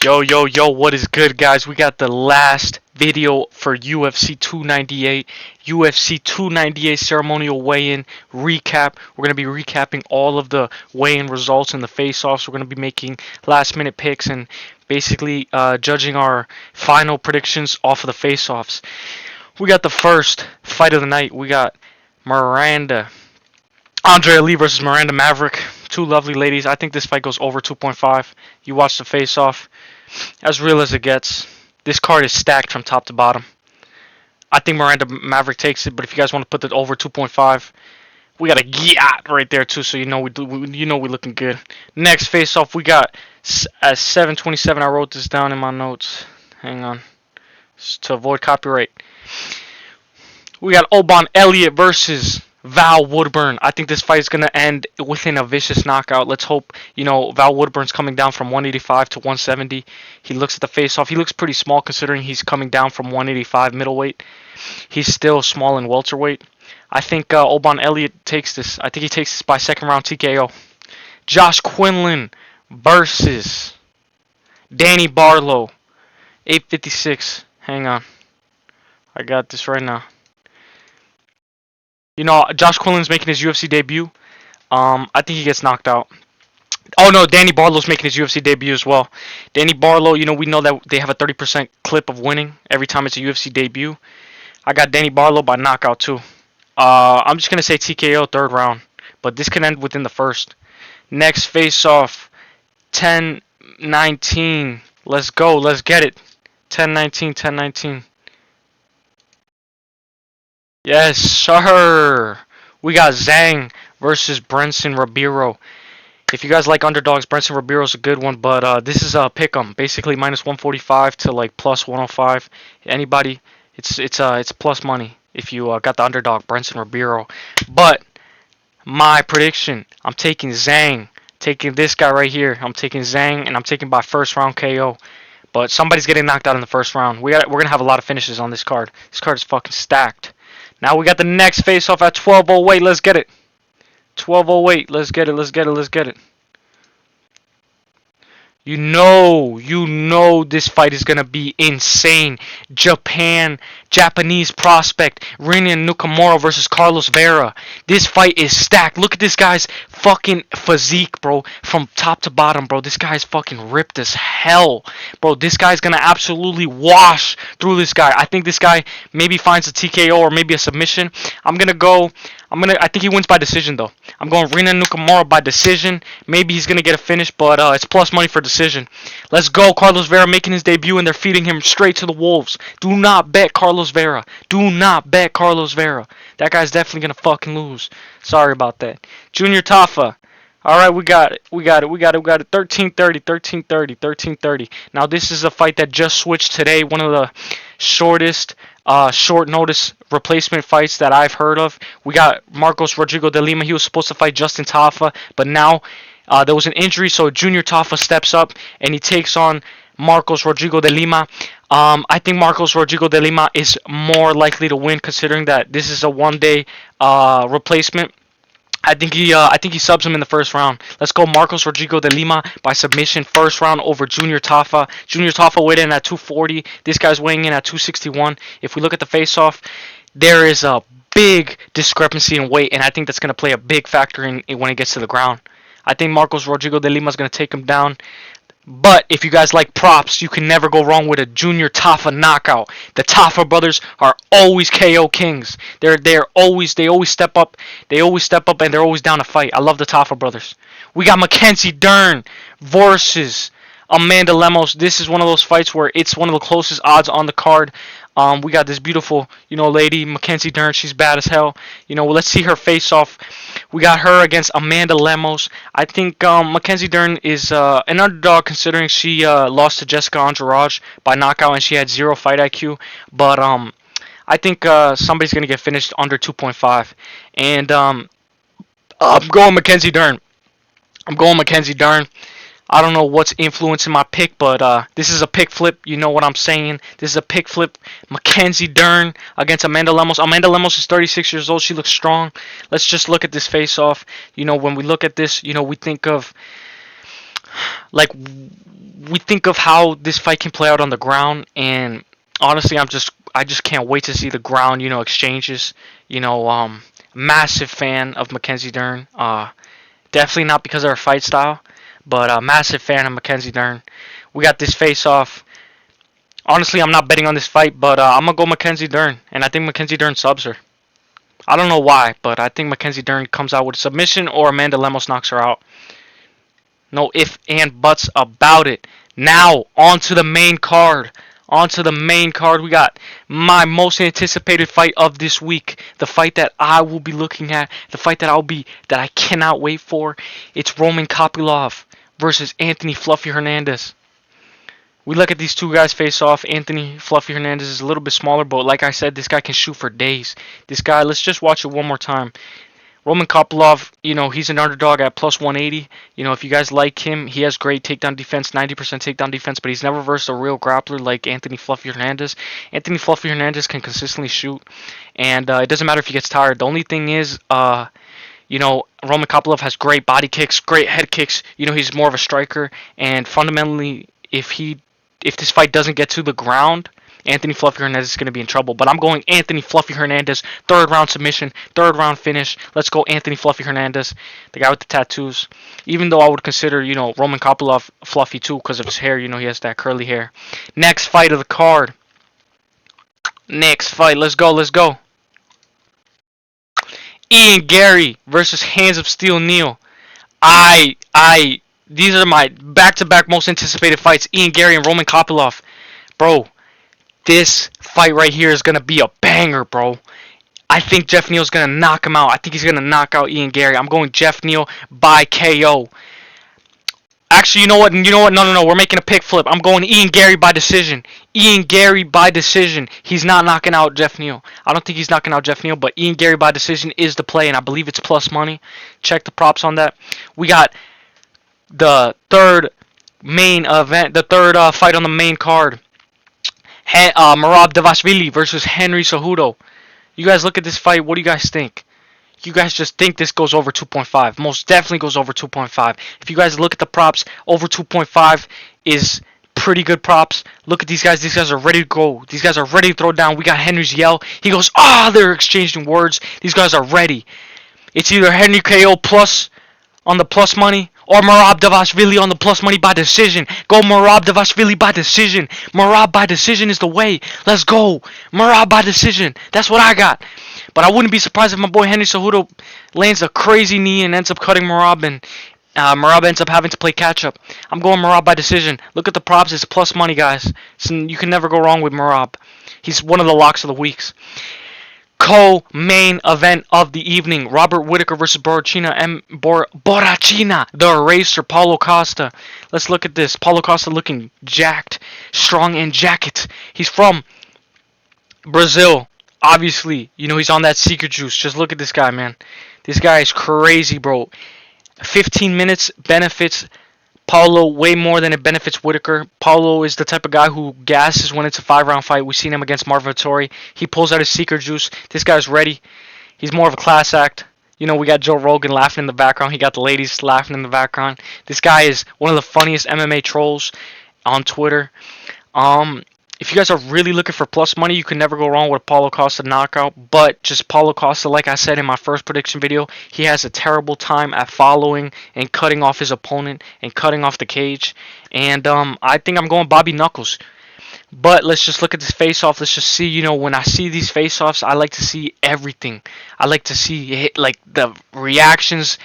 Yo, what is good, guys? We got the last video for UFC 298. UFC 298 ceremonial weigh-in recap. We're going to be recapping all of the weigh-in results and the face-offs. We're going to be making last-minute picks and basically judging our final predictions off of the face-offs. We got the first fight of the night. We got Andrea Lee versus Miranda Maverick. Two lovely ladies. I think this fight goes over 2.5. You watch the face-off. As real as it gets. This card is stacked from top to bottom. I think Miranda Maverick takes it, but if you guys want to put it over 2.5, we got a yacht right there too, so you know we're looking good. Next face-off, we got at 7:27. I wrote this down in my notes. Hang on, just to avoid copyright. We got Oban Elliott versus Val Woodburn. I think this fight is going to end within a vicious knockout. Let's hope, Val Woodburn's coming down from 185 to 170. He looks at the face-off. He looks pretty small considering he's coming down from 185 middleweight. He's still small in welterweight. I think Oban Elliott takes this. I think he takes this by second round TKO. Josh Quinlan versus Danny Barlow. 8:56. Hang on. I got this right now. Josh Quinlan's making his UFC debut. I think he gets knocked out. Oh no, Danny Barlow's making his UFC debut as well. Danny Barlow, we know that they have a 30% clip of winning every time it's a UFC debut. I got Danny Barlow by knockout too. I'm just gonna say TKO third round, but this can end within the first. Next face-off, 10-19. Let's go. Let's get it. 10-19. 10-19. Yes, sir. We got Zhang versus Brenson Ribeiro. If you guys like underdogs, Brenson Ribeiro's a good one, but this is a pick'em, basically minus 145 to like plus 105. Anybody, it's plus money if you got the underdog, Brenson Ribeiro. But my prediction, I'm taking Zhang, taking this guy right here. I'm taking Zhang, and I'm taking by first round KO. But somebody's getting knocked out in the first round. We're gonna have a lot of finishes on this card. This card is fucking stacked. Now we got the next face-off at 12:08. Let's get it. 12:08. Let's get it. Let's get it. Let's get it. You know this fight is going to be insane. Japanese prospect, Rinian Nakamura versus Carlos Vera. This fight is stacked. Look at this guy's fucking physique, bro. From top to bottom, bro. This guy's fucking ripped as hell. Bro, this guy's going to absolutely wash through this guy. I think this guy maybe finds a TKO or maybe a submission. I think he wins by decision, though. I'm going Rinian Nakamura by decision. Maybe he's going to get a finish, but it's plus money for decision. Let's go. Carlos Vera making his debut, and they're feeding him straight to the wolves. Do not bet Carlos Vera. Do not bet Carlos Vera. That guy's definitely going to fucking lose. Sorry about that. Junior Tafa. All right, we got it. 13:30, 13:30, 13:30. Now, this is a fight that just switched today. One of the shortest short notice replacement fights that I've heard of. We got Marcos Rodrigo de Lima. He was supposed to fight Justin Tafa, but now there was an injury, so Junior Tafa steps up and he takes on Marcos Rodrigo de Lima. I think Marcos Rodrigo de Lima is more likely to win, considering that this is a one-day replacement. I think he subs him in the first round. Let's go Marcos Rodrigo de Lima by submission first round over Junior Tafa. Junior Tafa weighed in at 240. This guy's weighing in at 261. If we look at the face-off, there is a big discrepancy in weight, and I think that's going to play a big factor in when it gets to the ground. I think Marcos Rodrigo de Lima is going to take him down. But if you guys like props, you can never go wrong with a Junior Tafa knockout. The Tafa brothers are always KO kings. They always step up. They always step up and they're always down to fight. I love the Tafa brothers. We got Mackenzie Dern versus Amanda Lemos. This is one of those fights where it's one of the closest odds on the card. We got this beautiful, lady, Mackenzie Dern. She's bad as hell. Let's see her face off. We got her against Amanda Lemos. I think Mackenzie Dern is an underdog considering she lost to Jessica Andrade by knockout and she had 0 fight IQ. But I think somebody's going to get finished under 2.5. And I'm going Mackenzie Dern. I don't know what's influencing my pick, but this is a pick flip. You know what I'm saying? This is a pick flip. Mackenzie Dern against Amanda Lemos. Amanda Lemos is 36 years old. She looks strong. Let's just look at this face-off. When we look at this, we think of like we think of how this fight can play out on the ground, and honestly, I just can't wait to see the ground, exchanges. Massive fan of Mackenzie Dern. Definitely not because of her fight style, but a massive fan of Mackenzie Dern. We got this face off. Honestly, I'm not betting on this fight, but I'm gonna go Mackenzie Dern, and I think Mackenzie Dern subs her. I don't know why, but I think Mackenzie Dern comes out with a submission or Amanda Lemos knocks her out. No ifs and buts about it. Now, on to the main card. On to the main card. We got my most anticipated fight of this week. The fight that I will be looking at. The fight that I cannot wait for. It's Roman Kopylov versus Anthony Fluffy Hernandez. We look at these two guys face off. Anthony Fluffy Hernandez is a little bit smaller, but like I said, this guy can shoot for days. This guy, let's just watch it one more time. Roman Kopylov, he's an underdog at plus 180. If you guys like him, he has great takedown defense, 90% takedown defense, but he's never versed a real grappler like Anthony Fluffy Hernandez. Anthony Fluffy Hernandez can consistently shoot, and it doesn't matter if he gets tired. The only thing is, Roman Kopylov has great body kicks, great head kicks. He's more of a striker, and fundamentally, if this fight doesn't get to the ground, Anthony Fluffy Hernandez is going to be in trouble. But I'm going Anthony Fluffy Hernandez, third round submission, third round finish. Let's go Anthony Fluffy Hernandez, the guy with the tattoos. Even though I would consider, Roman Kopylov fluffy too because of his hair. He has that curly hair. Next fight of the card. Next fight. Let's go. Ian Gary versus Hands of Steel Neal. These are my back-to-back most anticipated fights. Ian Gary and Roman Kopylov. Bro, this fight right here is going to be a banger, bro. I think Jeff Neal's going to knock him out. I think he's going to knock out Ian Gary. I'm going Jeff Neal by KO. Actually, you know what? No. We're making a pick flip. I'm going Ian Gary by decision. Ian Gary by decision. He's not knocking out Jeff Neal. I don't think he's knocking out Jeff Neal, but Ian Gary by decision is the play, and I believe it's plus money. Check the props on that. We got the third main event, the third fight on the main card. Merab Dvalishvili versus Henry Cejudo. You guys look at this fight. What do you guys think? You guys just think this goes over 2.5. Most definitely goes over 2.5. If you guys look at the props, over 2.5 is pretty good props. Look at these guys. These guys are ready to go. These guys are ready to throw down. We got Henry's yell. He goes, they're exchanging words. These guys are ready. It's either Henry KO plus on the plus money or Merab Dvalishvili on the plus money by decision. Go Merab Dvalishvili by decision. Merab by decision is the way. Let's go. Merab by decision. That's what I got. But I wouldn't be surprised if my boy Henry Cejudo lands a crazy knee and ends up cutting Merab, and Merab ends up having to play catch-up. I'm going Merab by decision. Look at the props. It's plus money, guys. So you can never go wrong with Merab. He's one of the locks of the weeks. Co-main event of the evening. Robert Whittaker versus Borrachina, the eraser, Paulo Costa. Let's look at this. Paulo Costa looking jacked, strong and jacket. He's from Brazil. Obviously, he's on that secret juice. Just look at this guy, man. This guy is crazy, bro. 15 minutes benefits Paulo way more than it benefits Whittaker. Paulo is the type of guy who gasses when it's a 5-round fight. We've seen him against Marvin Vettori. He pulls out his secret juice. This guy's ready. He's more of a class act. We got Joe Rogan laughing in the background. He got the ladies laughing in the background. This guy is one of the funniest MMA trolls on Twitter. If you guys are really looking for plus money, you can never go wrong with a Paulo Costa knockout. But just Paulo Costa, like I said in my first prediction video, he has a terrible time at following and cutting off his opponent and cutting off the cage. And I think I'm going Bobby Knuckles. But let's just look at this face-off. Let's just see, when I see these face-offs, I like to see everything. I like to see the reactions,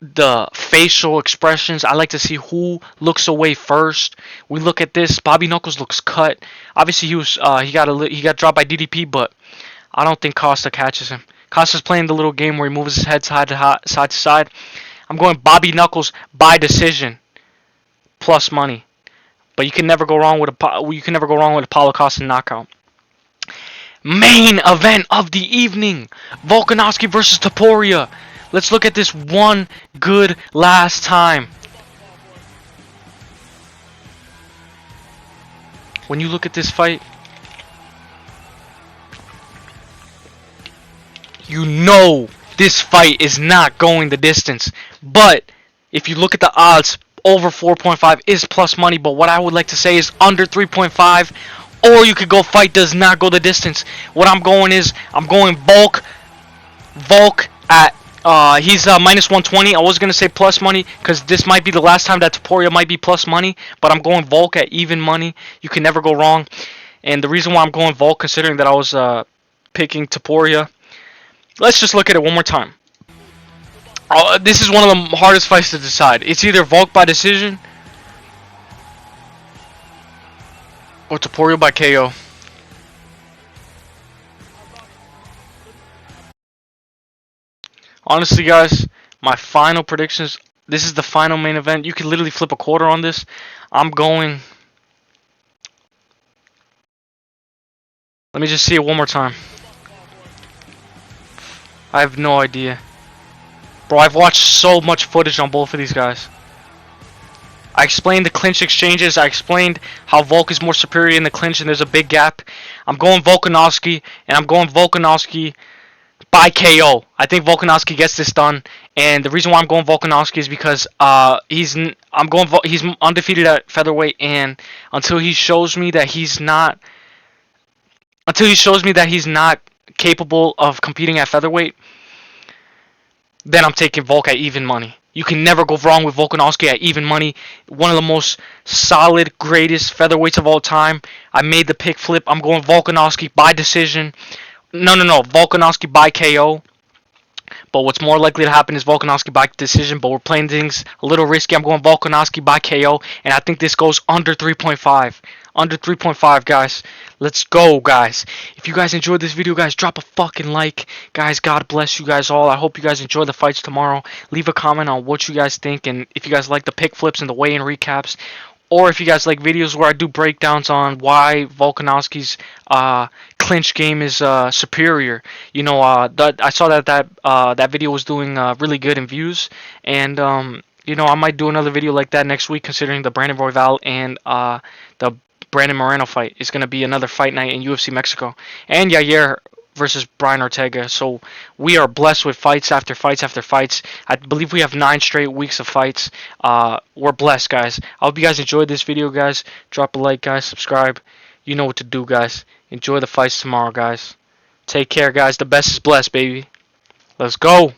the facial expressions. I like to see who looks away first. We look at this. Bobby Knuckles looks cut. Obviously, he got dropped by DDP, but I don't think Costa catches him. Costa's playing the little game where he moves his head side to side. I'm going Bobby Knuckles by decision, plus money. But you can never go wrong with a Paulo Costa knockout. Main event of the evening: Volkanovski versus Topuria. Let's look at this one good last time. When you look at this fight, you know this fight is not going the distance. But if you look at the odds, over 4.5 is plus money, but what I would like to say is under 3.5, or you could go fight does not go the distance. What I'm going is I'm going Volk at he's minus 120. I was gonna say plus money because this might be the last time that Topuria might be plus money, but I'm going Volk at even money. You can never go wrong. And the reason why I'm going Volk, considering that I was picking Topuria, let's just look at it one more time. This is one of the hardest fights to decide. It's either Volk by decision or Topuria by KO. Honestly, guys, my final predictions. This is the final main event. You can literally flip a quarter on this. I'm going. Let me just see it one more time. I have no idea. Bro, I've watched so much footage on both of these guys. I explained the clinch exchanges. I explained how Volk is more superior in the clinch and there's a big gap. I'm going Volkanovski, and I'm going Volkanovski by KO. I think Volkanovski gets this done, and the reason why I'm going Volkanovski is because he's undefeated at featherweight, and until he shows me that he's not capable of competing at featherweight, then I'm taking Volk at even money. You can never go wrong with Volkanovski at even money. One of the most solid, greatest featherweights of all time. I made the pick flip. I'm going Volkanovski by decision. No. Volkanovski by KO. But what's more likely to happen is Volkanovski by decision. But we're playing things a little risky. I'm going Volkanovski by KO. And I think this goes under 3.5. Under 3.5, guys. Let's go, guys. If you guys enjoyed this video, guys, drop a fucking like. Guys, God bless you guys all. I hope you guys enjoy the fights tomorrow. Leave a comment on what you guys think. And if you guys like the pick flips and the weigh-in recaps. Or if you guys like videos where I do breakdowns on why Volkanovski's clinch game is superior. You know, I saw that video was doing really good in views. And, you know, I might do another video like that next week, considering the Brandon Royval and the Brandon Moreno fight is going to be another fight night in UFC Mexico. And Yair versus Brian Ortega. So we are blessed with fights after fights after fights. I believe we have 9 straight weeks of fights. We're blessed, guys. I hope you guys enjoyed this video, guys. Drop a like, guys. Subscribe. You know what to do, guys. Enjoy the fights tomorrow, guys. Take care, guys. The best is blessed, baby. Let's go.